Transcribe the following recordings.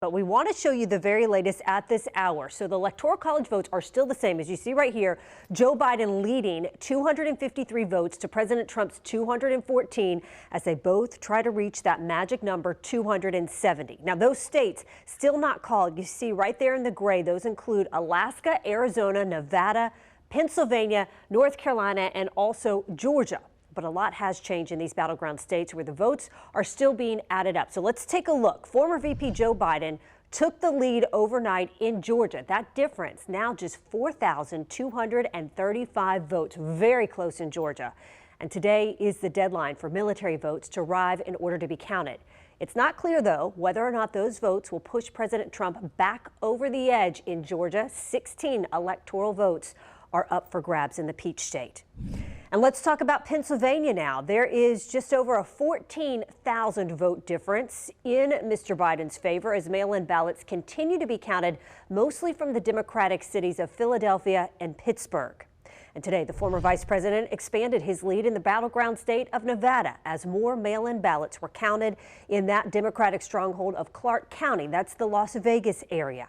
But we want to show you the very latest at this hour. So the Electoral College votes are still the same. As you see right here, Joe Biden leading 253 votes to President Trump's 214 as they both try to reach that magic number 270. Now, those states still not called. You see right there in the gray, those include Alaska, Arizona, Nevada, Pennsylvania, North Carolina, and also Georgia. But a lot has changed in these battleground states where the votes are still being added up. So let's take a look. Former VP Joe Biden took the lead overnight in Georgia. That difference now just 4,235 votes, very close in Georgia. And today is the deadline for military votes to arrive in order to be counted. It's not clear, though, whether or not those votes will push President Trump back over the edge in Georgia. 16 electoral votes are up for grabs in the Peach State. And let's talk about Pennsylvania now. There is just over a 14,000 vote difference in Mr. Biden's favor as mail-in ballots continue to be counted mostly from the Democratic cities of Philadelphia and Pittsburgh. And today, the former vice president expanded his lead in the battleground state of Nevada as more mail-in ballots were counted in that Democratic stronghold of Clark County. That's the Las Vegas area.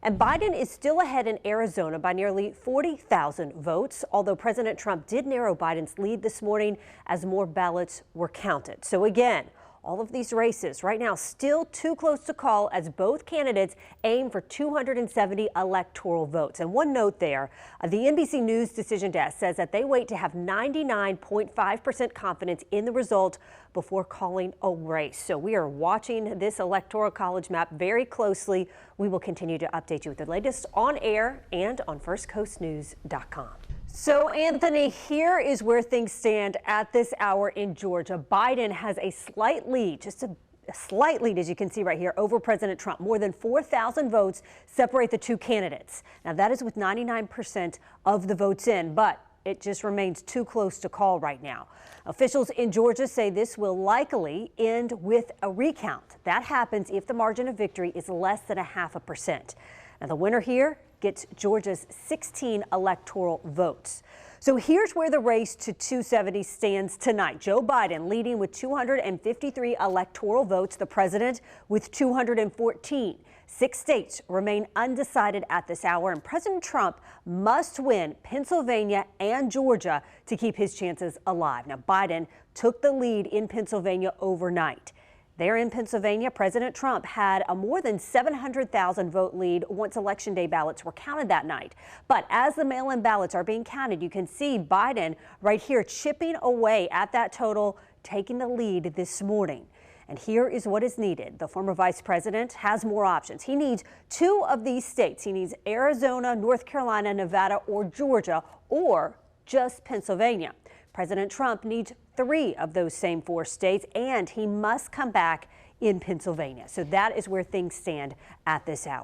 And Biden is still ahead in Arizona by nearly 40,000 votes, although President Trump did narrow Biden's lead this morning as more ballots were counted. So again, all of these races right now still too close to call as both candidates aim for 270 electoral votes. And one note there, the NBC News decision desk says that they wait to have 99.5% confidence in the result before calling a race. So we are watching this Electoral College map very closely. We will continue to update you with the latest on air and on firstcoastnews.com. So, Anthony, here is where things stand at this hour in Georgia. Biden has a slight lead, just a slight lead, as you can see right here, over President Trump. More than 4,000 votes separate the two candidates. Now, that is with 99% of the votes in, but it just remains too close to call right now. Officials in Georgia say this will likely end with a recount. That happens if the margin of victory is less than 0.5%. Now, the winner here gets Georgia's 16 electoral votes. So here's where the race to 270 stands tonight. Joe Biden leading with 253 electoral votes, the president with 214. 6 states remain undecided at this hour, and President Trump must win Pennsylvania and Georgia to keep his chances alive. Now, Biden took the lead in Pennsylvania overnight. There in Pennsylvania, President Trump had a more than 700,000 vote lead once Election Day ballots were counted that night. But as the mail-in ballots are being counted, you can see Biden right here chipping away at that total, taking the lead this morning. And here is what is needed. The former vice president has more options. He needs 2 of these states. He needs Arizona, North Carolina, Nevada, or Georgia, or just Pennsylvania. President Trump needs 3 of those same 4 states, and he must come back in Pennsylvania. So that is where things stand at this hour.